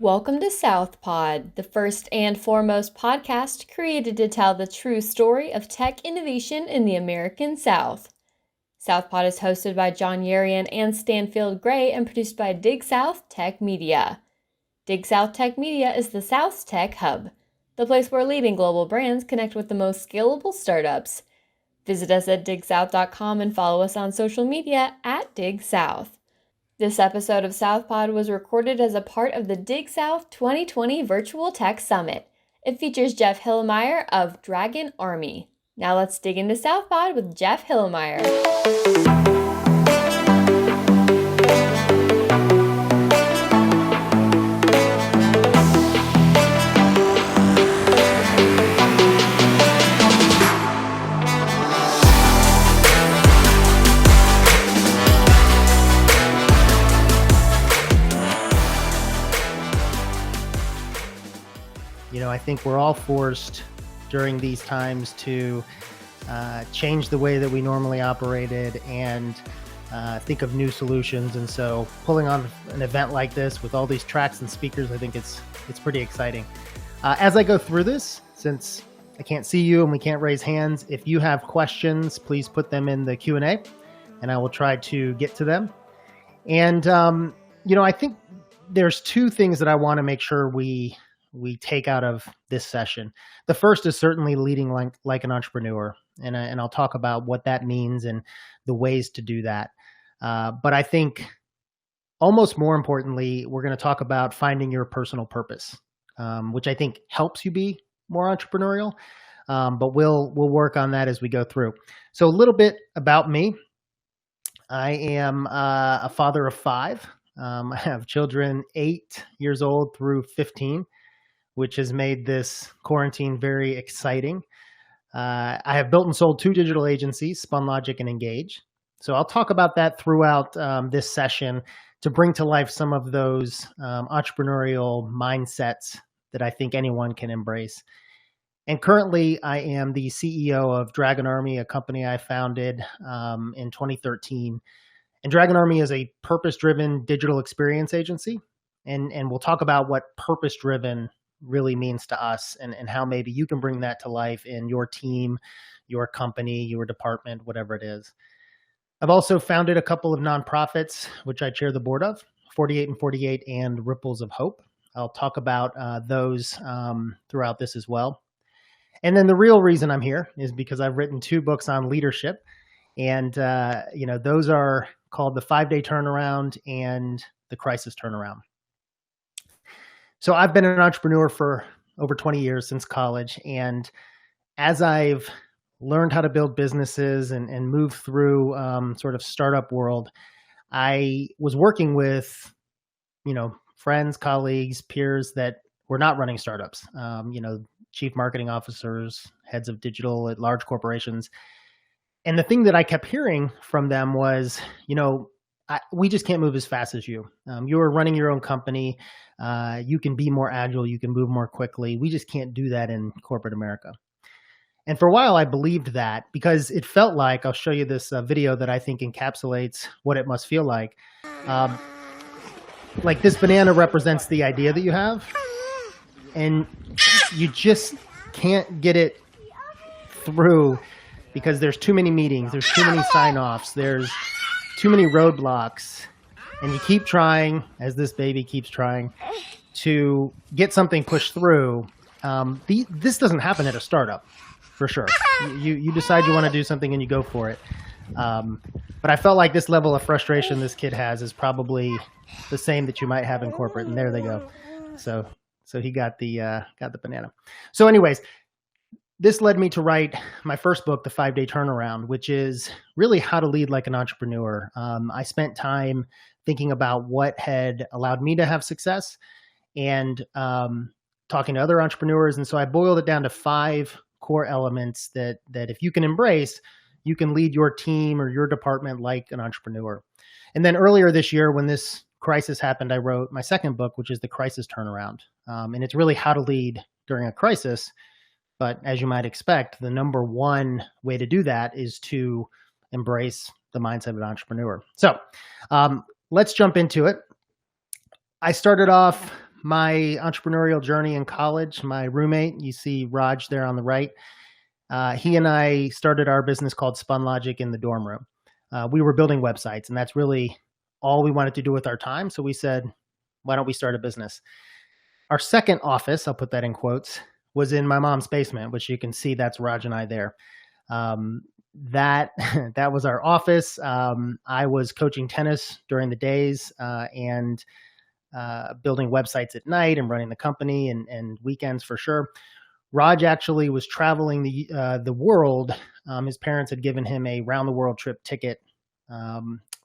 Welcome to Southpod, the first and foremost podcast created to tell the true story of tech innovation in the American South. Southpod is hosted by John Yerian and Stanfield Gray and produced by Dig South Tech Media. Dig South Tech Media is the South's tech hub, the place where leading global brands connect with the most scalable startups. Visit us at digsouth.com and follow us on social media at Dig South. This episode of Southpod was recorded as a part of the Dig South 2020 Virtual Tech Summit. It features Jeff Hillemeyer of Dragon Army. Now let's dig into Southpod with Jeff Hillemeyer. I think we're all forced during these times to change the way that we normally operated and think of new solutions. And so pulling on an event like this with all these tracks and speakers, I think it's pretty exciting. As I go through this, since I can't see you and we can't raise hands, if you have questions, please put them in the Q&A and I will try to get to them. And, I think there's two things that I want to make sure we take out of this session. The first is certainly leading like an entrepreneur. And I'll talk about what that means and the ways to do that. But I think almost more importantly, we're going to talk about finding your personal purpose, which I think helps you be more entrepreneurial. But we'll work on that as we go through. So a little bit about me. I am a father of 5. I have children 8 years old through 15. Which has made this quarantine very exciting. I have built and sold 2 digital agencies, SpunLogic and Engage. So I'll talk about that throughout this session to bring to life some of those entrepreneurial mindsets that I think anyone can embrace. And currently, I am the CEO of Dragon Army, a company I founded in 2013. And Dragon Army is a purpose-driven digital experience agency. And we'll talk about what purpose-driven really means to us and how maybe you can bring that to life in your team, your company, your department, whatever it is. I've also founded a couple of nonprofits, which I chair the board of, 48 and 48 and Ripples of Hope. I'll talk about those throughout this as well. And then the real reason I'm here is because I've written 2 books on leadership. And, those are called The 5-Day Turnaround and The Crisis Turnaround. So I've been an entrepreneur for over 20 years since college. And as I've learned how to build businesses and move through sort of startup world, I was working with, friends, colleagues, peers that were not running startups, chief marketing officers, heads of digital at large corporations. And the thing that I kept hearing from them was, we just can't move as fast as you. You're running your own company. You can be more agile. You can move more quickly. We just can't do that in corporate America. And for a while, I believed that because it felt like, I'll show you this video that I think encapsulates what it must feel like. Like this banana represents the idea that you have, and you just can't get it through because there's too many meetings. There's too many sign-offs. There's too many roadblocks, and you keep trying, as this baby keeps trying, to get something pushed through. This doesn't happen at a startup, for sure. You decide you want to do something and you go for it. But I felt like this level of frustration this kid has is probably the same that you might have in corporate, and there they go. So he got the banana. So anyways, this led me to write my first book, The 5-Day Turnaround, which is really how to lead like an entrepreneur. I spent time thinking about what had allowed me to have success and talking to other entrepreneurs. And so I boiled it down to 5 core elements that if you can embrace, you can lead your team or your department like an entrepreneur. And then earlier this year, when this crisis happened, I wrote my second book, which is The Crisis Turnaround. And it's really how to lead during a crisis. But as you might expect, the number one way to do that is to embrace the mindset of an entrepreneur. So let's jump into it. I started off my entrepreneurial journey in college, my roommate, you see Raj there on the right, he and I started our business called SpunLogic in the dorm room. We were building websites, and that's really all we wanted to do with our time. So we said, why don't we start a business? Our second office, I'll put that in quotes, was in my mom's basement, which you can see that's Raj and I there. That that was our office. I was coaching tennis during the days and building websites at night and running the company and weekends for sure. Raj actually was traveling the world. His parents had given him a round the world trip ticket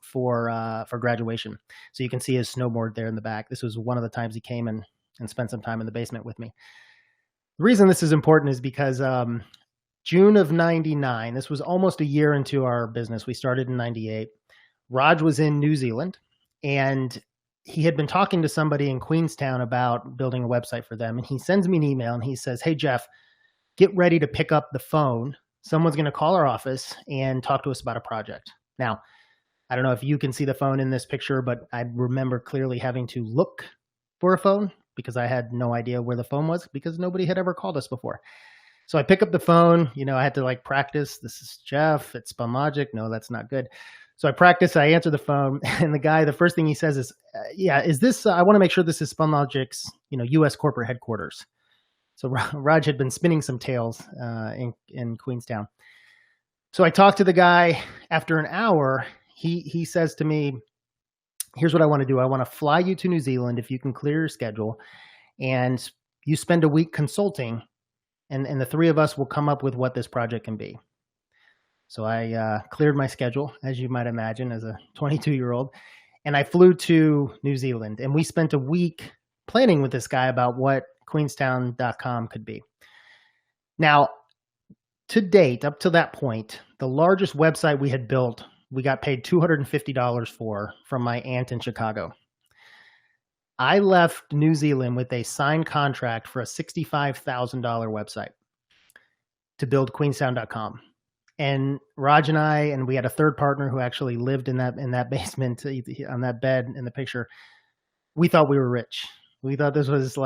for graduation. So you can see his snowboard there in the back. This was one of the times he came and spent some time in the basement with me. The reason this is important is because June of 99, this was almost a year into our business. We started in 98. Raj was in New Zealand, and he had been talking to somebody in Queenstown about building a website for them. And he sends me an email and he says, hey, Jeff, get ready to pick up the phone. Someone's going to call our office and talk to us about a project. Now, I don't know if you can see the phone in this picture, but I remember clearly having to look for a phone because I had no idea where the phone was because nobody had ever called us before. So I pick up the phone, I had to practice. This is Jeff at SpunLogic. No, that's not good. So I practice, I answer the phone, and the guy, the first thing he says is, is this, I want to make sure this is SpunLogic's, US corporate headquarters. So Raj had been spinning some tales in Queenstown. So I talked to the guy. After an hour, he says to me, here's what I want to do. I want to fly you to New Zealand if you can clear your schedule, and you spend a week consulting, and the three of us will come up with what this project can be. So I cleared my schedule, as you might imagine, as a 22-year-old, and I flew to New Zealand. And we spent a week planning with this guy about what Queenstown.com could be. Now, to date, up to that point, the largest website we had built, we got paid $250 for from my aunt in Chicago. I left New Zealand with a signed contract for a $65,000 website to build Queenstown.com. And Raj and I, and we had a third partner who actually lived in that basement on that bed in the picture. We thought we were rich. We thought this was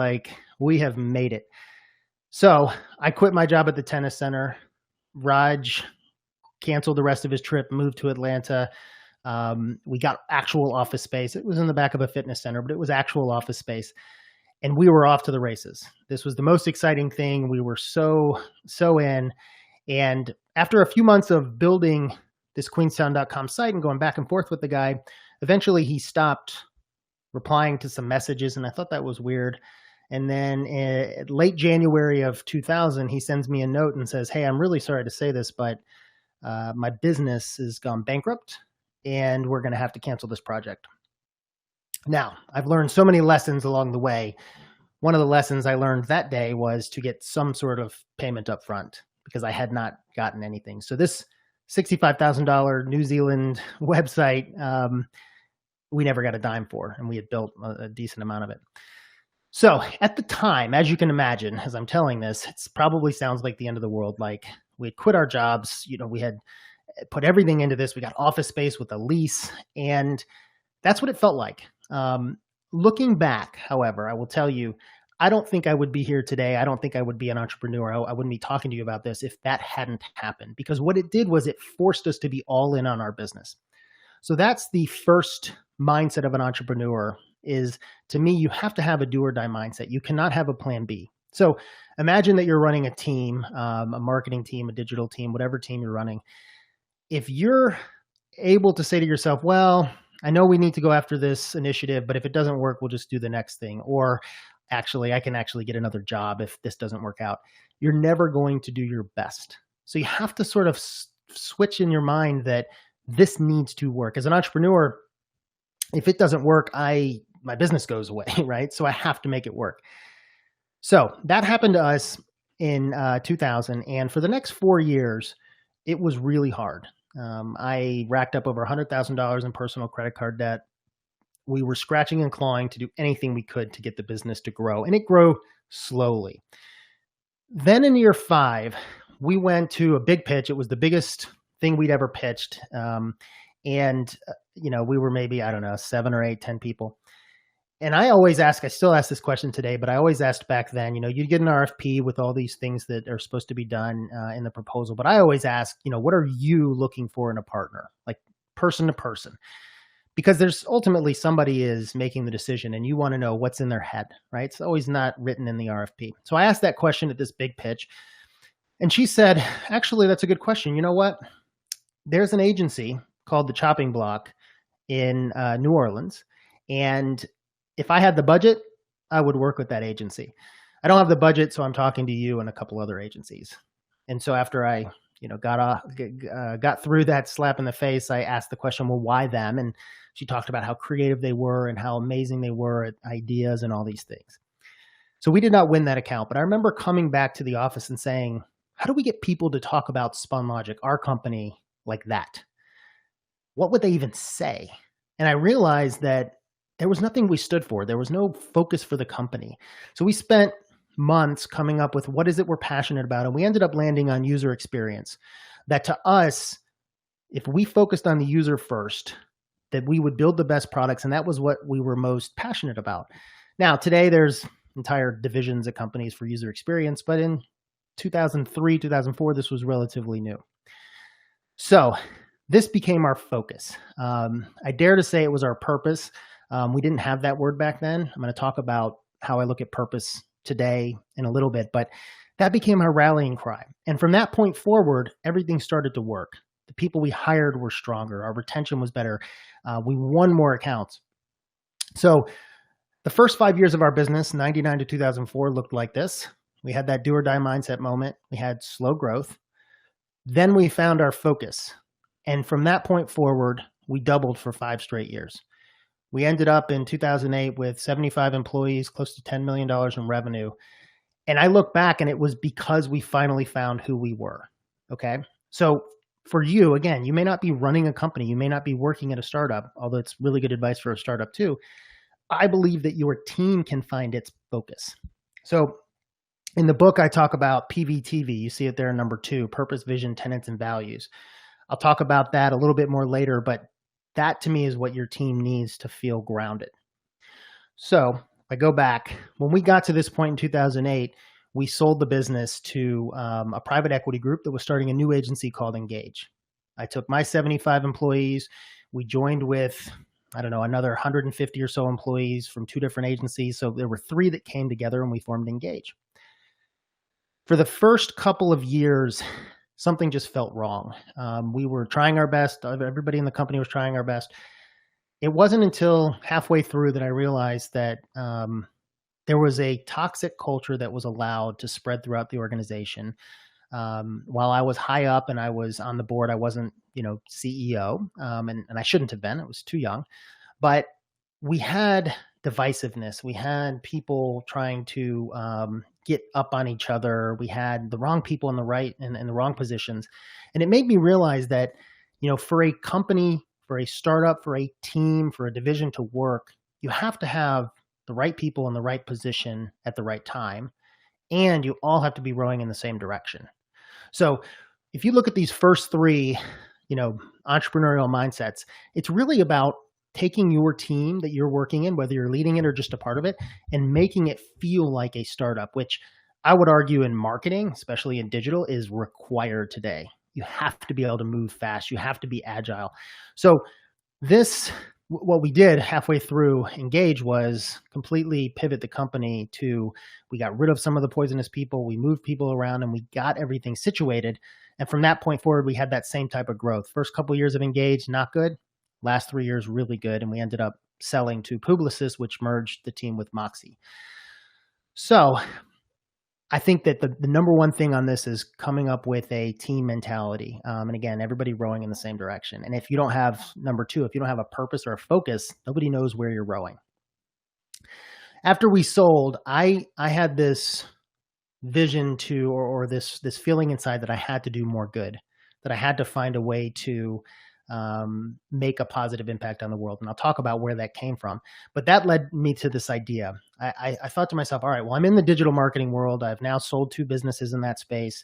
we have made it. So I quit my job at the tennis center. Raj canceled the rest of his trip, moved to Atlanta. We got actual office space. It was in the back of a fitness center, but it was actual office space. And we were off to the races. This was the most exciting thing. We were so in. And after a few months of building this Queenstown.com site and going back and forth with the guy, eventually he stopped replying to some messages, and I thought that was weird. And then in late January of 2000, he sends me a note and says, hey, I'm really sorry to say this, but my business has gone bankrupt, and we're going to have to cancel this project. Now, I've learned so many lessons along the way. One of the lessons I learned that day was to get some sort of payment up front, because I had not gotten anything. So this $65,000 New Zealand website, we never got a dime for, and we had built a decent amount of it. So at the time, as you can imagine, as I'm telling this, it probably sounds like the end of the world. We had quit our jobs. We had put everything into this. We got office space with a lease, and that's what it felt like. Looking back, however, I will tell you, I don't think I would be here today. I don't think I would be an entrepreneur. I wouldn't be talking to you about this if that hadn't happened, because what it did was it forced us to be all in on our business. So that's the first mindset of an entrepreneur is, to me, you have to have a do or die mindset. You cannot have a plan B. So imagine that you're running a team, a marketing team, a digital team, whatever team you're running. If you're able to say to yourself, well, I know we need to go after this initiative, but if it doesn't work, we'll just do the next thing. Or actually, I can actually get another job if this doesn't work out. You're never going to do your best. So you have to sort of switch in your mind that this needs to work. As an entrepreneur, if it doesn't work, my business goes away, right? So I have to make it work. So that happened to us in 2000. And for the next 4 years, it was really hard. I racked up over $100,000 in personal credit card debt. We were scratching and clawing to do anything we could to get the business to grow, and it grew slowly. Then in year 5, we went to a big pitch. It was the biggest thing we'd ever pitched. We were maybe, 7 or 8, 10 people. And I always ask, I still ask this question today, but I always asked back then, you get an RFP with all these things that are supposed to be done in the proposal. But I always ask, what are you looking for in a partner, like person to person? Because there's ultimately somebody is making the decision and you want to know what's in their head, right? It's always not written in the RFP. So I asked that question at this big pitch. And she said, actually, that's a good question. You know what? There's an agency called the Chopping Block in New Orleans. And if I had the budget, I would work with that agency. I don't have the budget, so I'm talking to you and a couple other agencies. And so after I, got through that slap in the face, I asked the question, well, why them? And she talked about how creative they were and how amazing they were at ideas and all these things. So we did not win that account, but I remember coming back to the office and saying, how do we get people to talk about SpunLogic, our company, like that? What would they even say? And I realized that there was nothing we stood for. There was no focus for the company. So we spent months coming up with what is it we're passionate about. And we ended up landing on user experience. That to us, if we focused on the user first, that we would build the best products. And that was what we were most passionate about. Now, today there's entire divisions at companies for user experience, but in 2003, 2004, this was relatively new. So this became our focus. I dare to say it was our purpose. We didn't have that word back then. I'm going to talk about how I look at purpose today in a little bit, but that became our rallying cry. And from that point forward, everything started to work. The people we hired were stronger. Our retention was better. We won more accounts. So the first 5 years of our business, 99 to 2004, looked like this. We had that do or die mindset moment. We had slow growth. Then we found our focus. And from that point forward, we doubled for 5 straight years. We ended up in 2008 with 75 employees, close to $10 million in revenue. And I look back and it was because we finally found who we were. Okay. So for you, again, you may not be running a company. You may not be working at a startup, although it's really good advice for a startup too. I believe that your team can find its focus. So in the book, I talk about PVTV. You see it there in number 2, purpose, vision, tenets, and values. I'll talk about that a little bit more later, but that to me is what your team needs to feel grounded. So I go back, when we got to this point in 2008, we sold the business to a private equity group that was starting a new agency called Engage. I took my 75 employees. We joined with, another 150 or so employees from 2 different agencies. So there were 3 that came together and we formed Engage. For the first couple of years, something just felt wrong. We were trying our best. Everybody in the company was trying our best. It wasn't until halfway through that I realized that there was a toxic culture that was allowed to spread throughout the organization. While I was high up and I was on the board, I wasn't, CEO, and I shouldn't have been. I was too young. But we had divisiveness. We had people trying to get up on each other. We had the wrong people in the right and in the wrong positions. And it made me realize that, for a company, for a startup, for a team, for a division to work, you have to have the right people in the right position at the right time. And you all have to be rowing in the same direction. So if you look at these first 3, entrepreneurial mindsets, it's really about taking your team that you're working in, whether you're leading it or just a part of it, and making it feel like a startup, which I would argue in marketing, especially in digital, is required today. You have to be able to move fast. You have to be agile. So what we did halfway through Engage was completely pivot the company to, we got rid of some of the poisonous people, we moved people around, and we got everything situated. And from that point forward, we had that same type of growth. First couple of years of Engage, not good. Last 3 years, really good. And we ended up selling to Publicis, which merged the team with Moxie. So I think that the number one thing on this is coming up with a team mentality. And again, everybody rowing in the same direction. And if you don't have, number 2, if you don't have a purpose or a focus, nobody knows where you're rowing. After we sold, I had this vision to, or this feeling inside that I had to do more good, that I had to find a way to make a positive impact on the world. And I'll talk about where that came from. But that led me to this idea. I thought to myself, all right, well, I'm in the digital marketing world. I've now sold 2 businesses in that space.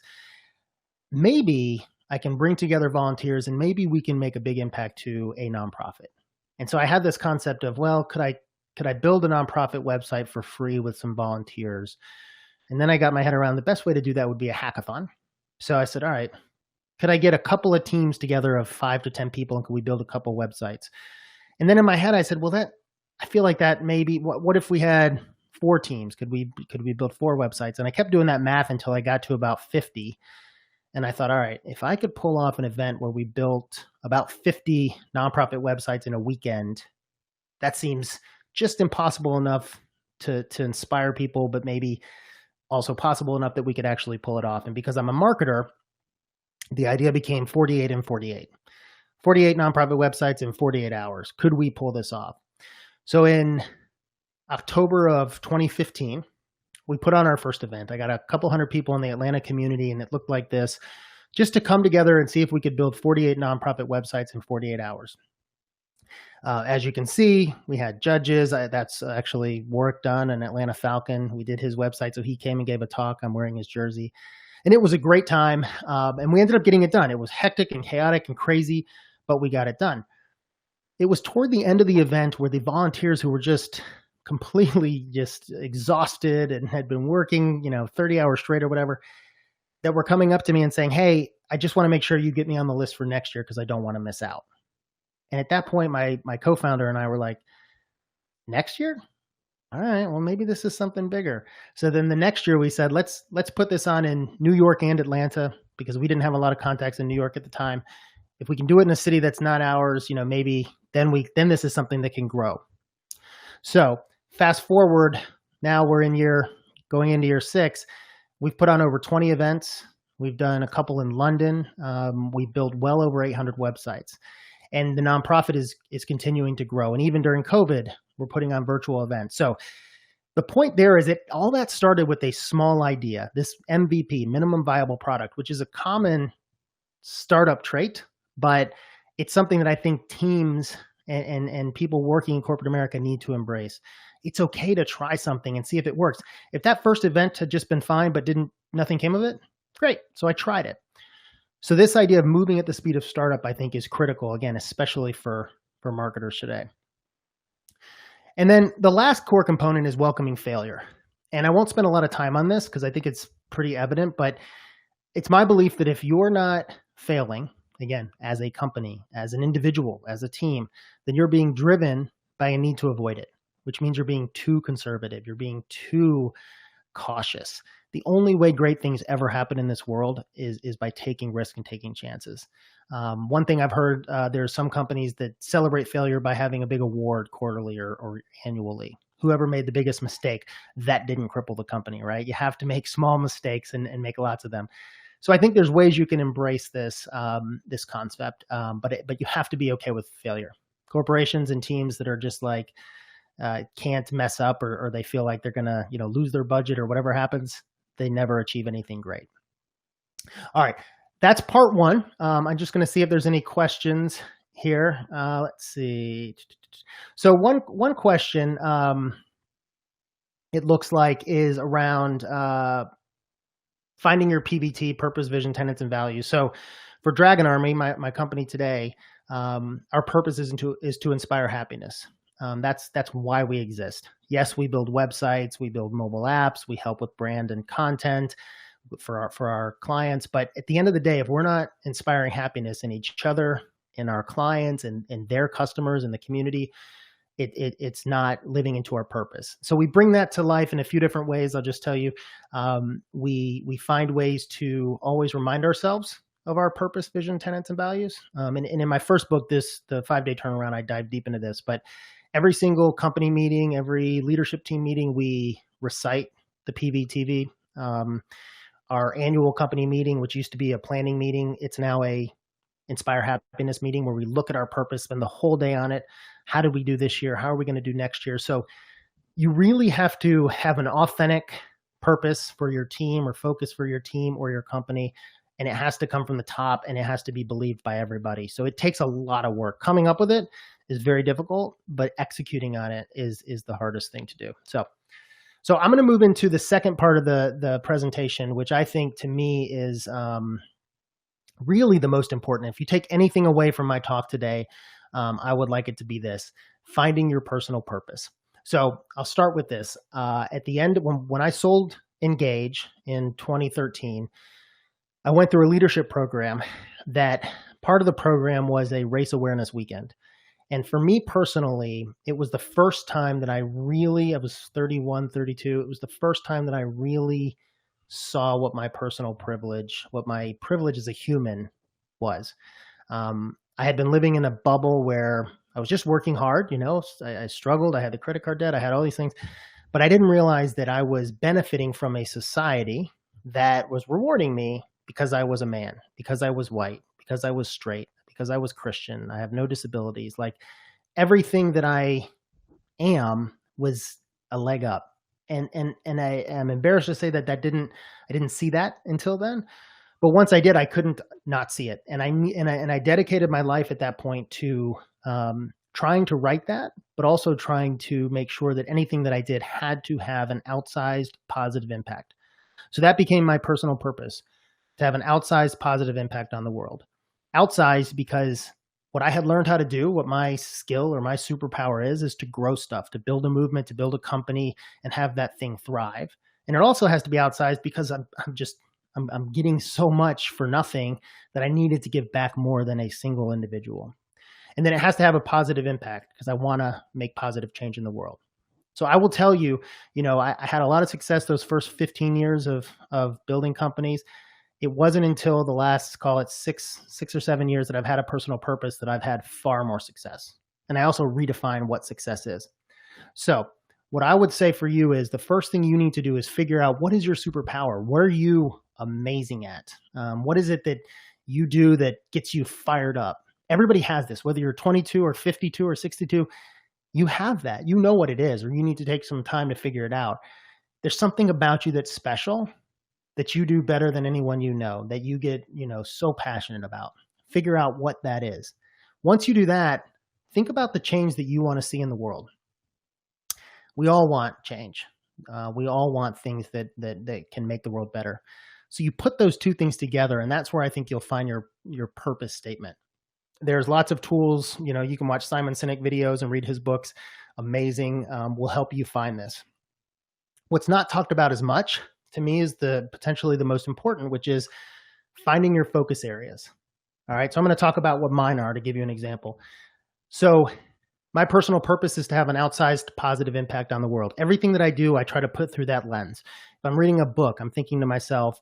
Maybe I can bring together volunteers and maybe we can make a big impact to a nonprofit. And so I had this concept of, well, could I could I build a nonprofit website for free with some volunteers? And then I got my head around the best way to do that would be a hackathon. So I said, all right, could I get a couple of teams together of 5 to 10 people, and could we build a couple websites? And then in my head, I said, well, I feel like that maybe, what if we had 4 teams? Could we build 4 websites? And I kept doing that math until I got to about 50. And I thought, all right, if I could pull off an event where we built about 50 nonprofit websites in a weekend, that seems just impossible enough to inspire people, but maybe also possible enough that we could actually pull it off. And because I'm a marketer, the idea became 48 and 48. 48 nonprofit websites in 48 hours. Could we pull this off? So in October of 2015, we put on our first event. I got a couple hundred people in the Atlanta community, and it looked like this, just to come together and see if we could build 48 nonprofit websites in 48 hours. As you can see, we had judges. That's actually Warwick Dunn, an Atlanta Falcon. We did his website, so he came and gave a talk. I'm wearing his jersey. And it was a great time, and we ended up getting it done. It was hectic and chaotic and crazy, but we got it done. It was toward the end of the event where the volunteers who were just completely just exhausted and had been working, 30 hours straight or whatever, that were coming up to me and saying, hey, I just want to make sure you get me on the list for next year because I don't want to miss out. And at that point, my co-founder and I were like, next year? All right, well, maybe this is something bigger. So then the next year we said, let's put this on in New York and Atlanta, because we didn't have a lot of contacts in New York at the time. If we can do it in a city that's not ours, maybe then this is something that can grow. So fast forward, now we're going into year 6. We've put on over 20 events. We've done a couple in London. We've built well over 800 websites. And the nonprofit is continuing to grow. And even during COVID, we're putting on virtual events. So the point there is that all that started with a small idea, this MVP, minimum viable product, which is a common startup trait, but it's something that I think teams and people working in corporate America need to embrace. It's okay to try something and see if it works. If that first event had just been fine, but nothing came of it, great. So I tried it. So this idea of moving at the speed of startup, I think, is critical, again, especially for marketers today. And then the last core component is welcoming failure. And I won't spend a lot of time on this because I think it's pretty evident, but it's my belief that if you're not failing, again, as a company, as an individual, as a team, then you're being driven by a need to avoid it, which means you're being too conservative. You're being too cautious. The only way great things ever happen in this world is by taking risk and taking chances. One thing I've heard, there are some companies that celebrate failure by having a big award quarterly or annually. Whoever made the biggest mistake, that didn't cripple the company, right? You have to make small mistakes and make lots of them. So I think there's ways you can embrace this concept, but you have to be okay with failure. Corporations and teams that are just like can't mess up or they feel like they're gonna lose their budget or whatever happens, they never achieve anything great. All right, that's part 1. I'm just going to see if there's any questions here. Let's see. So one question it looks like is around finding your PVT, purpose, vision, tenets, and values. So for Dragon Army, my company today, our purpose is to inspire happiness. That's why we exist. Yes, we build websites, we build mobile apps, we help with brand and content for our clients. But at the end of the day, if we're not inspiring happiness in each other, in our clients, and their customers, in the community, it's not living into our purpose. So we bring that to life in a few different ways. I'll just tell you, we find ways to always remind ourselves of our purpose, vision, tenets, and values. And in my first book, the 5-day turnaround, I dive deep into this. But every single company meeting, every leadership team meeting, we recite the PVTV. Our annual company meeting, which used to be a planning meeting, it's now a Inspire Happiness meeting where we look at our purpose, spend the whole day on it. How did we do this year? How are we going to do next year? So you really have to have an authentic purpose for your team or focus for your team or your company. And it has to come from the top and it has to be believed by everybody. So it takes a lot of work. Coming up with it is very difficult, but executing on it is the hardest thing to do. So I'm going to move into the second part of the presentation, which I think to me is really the most important. If you take anything away from my talk today, I would like it to be this: finding your personal purpose. So I'll start with this. At the end, when I sold Engage in 2013, I went through a leadership program that part of the program was a race awareness weekend. And for me personally, it was the first time that I was 31, 32. It was the first time that I really saw what my privilege as a human was. I had been living in a bubble where I was just working hard. I struggled. I had the credit card debt. I had all these things, but I didn't realize that I was benefiting from a society that was rewarding me because I was a man, because I was white, because I was straight, because I was Christian. I have no disabilities. Like everything that I am was a leg up. And I am embarrassed to say that I didn't see that until then. But once I did, I couldn't not see it. And I dedicated my life at that point to trying to write that, but also trying to make sure that anything that I did had to have an outsized positive impact. So that became my personal purpose, to have an outsized positive impact on the world. Outsized because what I had learned how to do, what my skill or my superpower is to grow stuff, to build a movement, to build a company and have that thing thrive. And it also has to be outsized because I'm getting so much for nothing that I needed to give back more than a single individual. And then it has to have a positive impact because I want to make positive change in the world. So I will tell you, I had a lot of success those first 15 years of building companies. It wasn't until the last, call it 6 or 7 years that I've had a personal purpose that I've had far more success. And I also redefine what success is. So what I would say for you is the first thing you need to do is figure out what is your superpower? What are you amazing at? What is it that you do that gets you fired up? Everybody has this, whether you're 22 or 52 or 62, you have that. You know what it is, or you need to take some time to figure it out. There's something about you that's special, that you do better than anyone that you get, so passionate about. Figure out what that is. Once you do that, think about the change that you want to see in the world. We all want change. We all want things that can make the world better. So you put those two things together, and that's where I think you'll find your purpose statement. There's lots of tools. You can watch Simon Sinek videos and read his books. Amazing. Will help you find this. What's not talked about as much to me is potentially the most important, which is finding your focus areas. All right. So I'm going to talk about what mine are to give you an example. So my personal purpose is to have an outsized positive impact on the world. Everything that I do, I try to put through that lens. If I'm reading a book, I'm thinking to myself,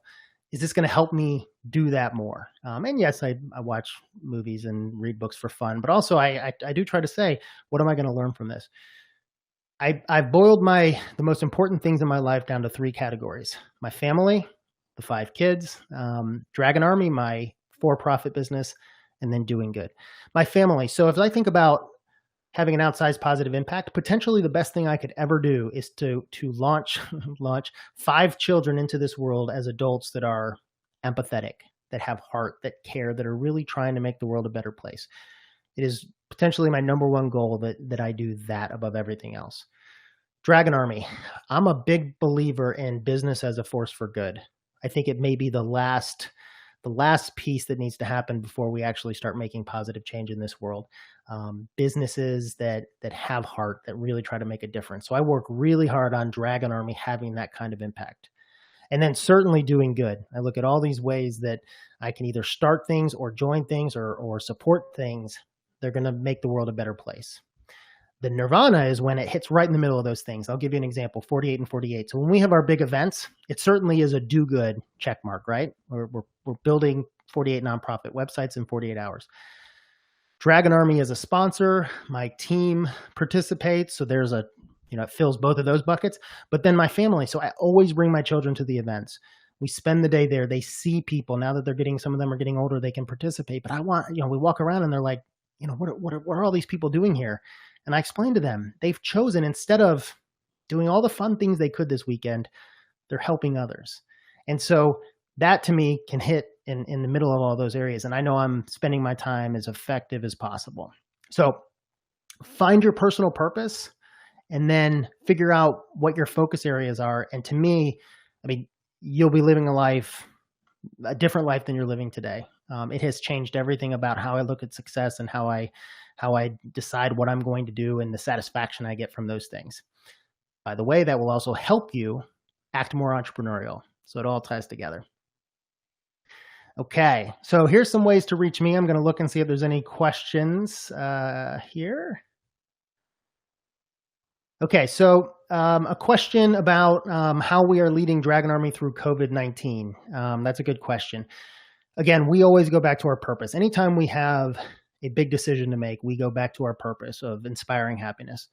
is this going to help me do that more? And yes, I watch movies and read books for fun, but also I do try to say, what am I going to learn from this? I've boiled the most important things in my life down to 3 categories: my family, the 5 kids, Dragon Army, my for-profit business, and then doing good. My family. So if I think about having an outsized positive impact, potentially the best thing I could ever do is to launch 5 children into this world as adults that are empathetic, that have heart, that care, that are really trying to make the world a better place. It is potentially my number one goal that I do that above everything else. Dragon Army. I'm a big believer in business as a force for good. I think it may be the last piece that needs to happen before we actually start making positive change in this world. Businesses that have heart, that really try to make a difference. So I work really hard on Dragon Army having that kind of impact. And then certainly doing good. I look at all these ways that I can either start things or join things or support things. They're going to make the world a better place. The nirvana is when it hits right in the middle of those things. I'll give you an example, 48 and 48. So when we have our big events, it certainly is a do good check mark, right? We're building 48 nonprofit websites in 48 hours. Dragon Army is a sponsor. My team participates. So there's it fills both of those buckets. But then my family. So I always bring my children to the events. We spend the day there. They see people. Now that some of them are getting older, they can participate. But we walk around and they're like, what are all these people doing here? And I explain to them, they've chosen, instead of doing all the fun things they could this weekend, they're helping others. And so that to me can hit in the middle of all those areas. And I know I'm spending my time as effective as possible. So find your personal purpose and then figure out what your focus areas are. And to me, you'll be living a different life than you're living today. It has changed everything about how I look at success and how I how I decide what I'm going to do, and the satisfaction I get from those things. By the way, that will also help you act more entrepreneurial. So it all ties together. Okay, so here's some ways to reach me. I'm going to look and see if there's any questions here. Okay, so a question about how we are leading Dragon Army through COVID-19. That's a good question. Again, we always go back to our purpose. Anytime we have a big decision to make, we go back to our purpose of inspiring happiness.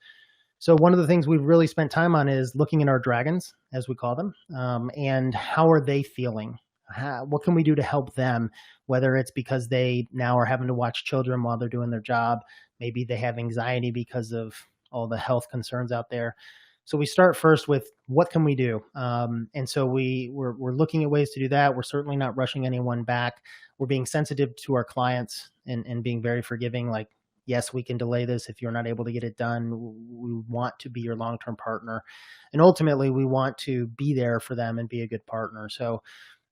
So one of the things we've really spent time on is looking at our dragons, as we call them, and how are they feeling? What can we do to help them, whether it's because they now are having to watch children while they're doing their job, maybe they have anxiety because of all the health concerns out there. So we start first with what can we do? And so we're looking at ways to do that. We're certainly not rushing anyone back. We're being sensitive to our clients and being very forgiving. Like, yes, we can delay this if you're not able to get it done. We want to be your long-term partner. And ultimately, we want to be there for them and be a good partner. So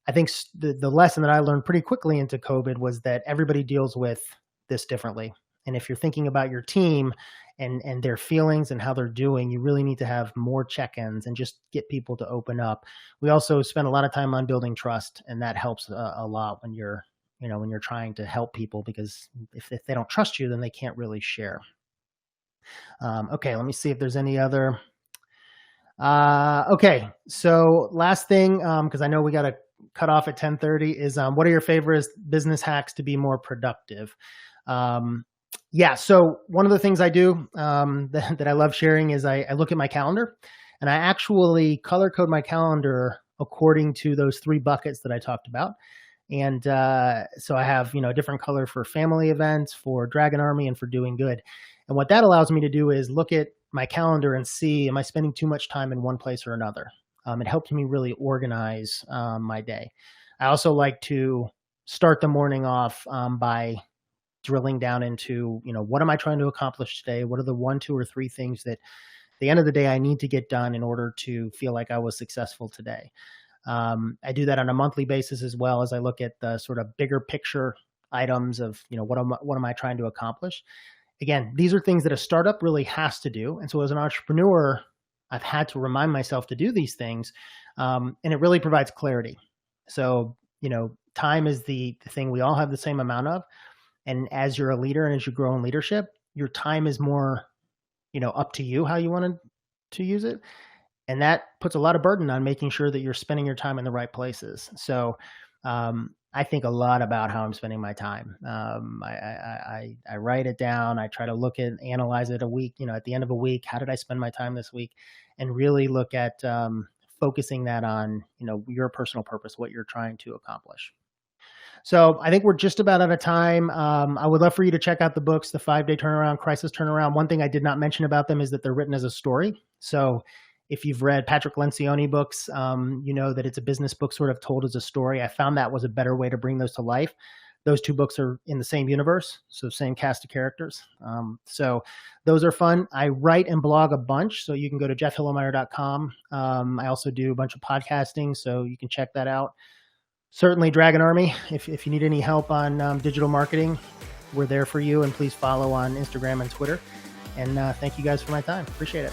I think the lesson that I learned pretty quickly into COVID was that everybody deals with this differently. And if you're thinking about your team and their feelings and how they're doing, you really need to have more check-ins and just get people to open up. We also spend a lot of time on building trust, and that helps a lot when you're trying to help people, because if they don't trust you, then they can't really share. Okay, let me see if there's any other. Okay, so last thing, because I know we got to cut off at 10:30, is what are your favorite business hacks to be more productive? Yeah, so one of the things I do that I love sharing is I look at my calendar, and I actually color code my calendar according to those 3 buckets that I talked about. And so I have, a different color for family events, for Dragon Army, and for doing good. And what that allows me to do is look at my calendar and see, am I spending too much time in one place or another? It helps me really organize my day. I also like to start the morning off by drilling down into, what am I trying to accomplish today? What are the 1, 2, or 3 things that at the end of the day I need to get done in order to feel like I was successful today? I do that on a monthly basis, as well as I look at the sort of bigger picture items of, what am I trying to accomplish? Again, these are things that a startup really has to do. And so as an entrepreneur, I've had to remind myself to do these things. And it really provides clarity. So, time is the thing we all have the same amount of. And as you're a leader and as you grow in leadership, your time is more, up to you how you want to use it. And that puts a lot of burden on making sure that you're spending your time in the right places. So I think a lot about how I'm spending my time. I write it down. I try to look at, analyze it a week, at the end of a week, how did I spend my time this week? And really look at focusing that on, your personal purpose, what you're trying to accomplish. So I think we're just about out of time. I would love for you to check out the books, The 5-Day Turnaround, Crisis Turnaround. One thing I did not mention about them is that they're written as a story. So if you've read Patrick Lencioni books, you know that it's a business book sort of told as a story. I found that was a better way to bring those to life. Those 2 books are in the same universe, so same cast of characters. So those are fun. I write and blog a bunch, so you can go to jeffhillemeyer.com. I also do a bunch of podcasting, so you can check that out. Certainly Dragon Army, if you need any help on digital marketing, we're there for you. And please follow on Instagram and Twitter. And thank you guys for my time. Appreciate it.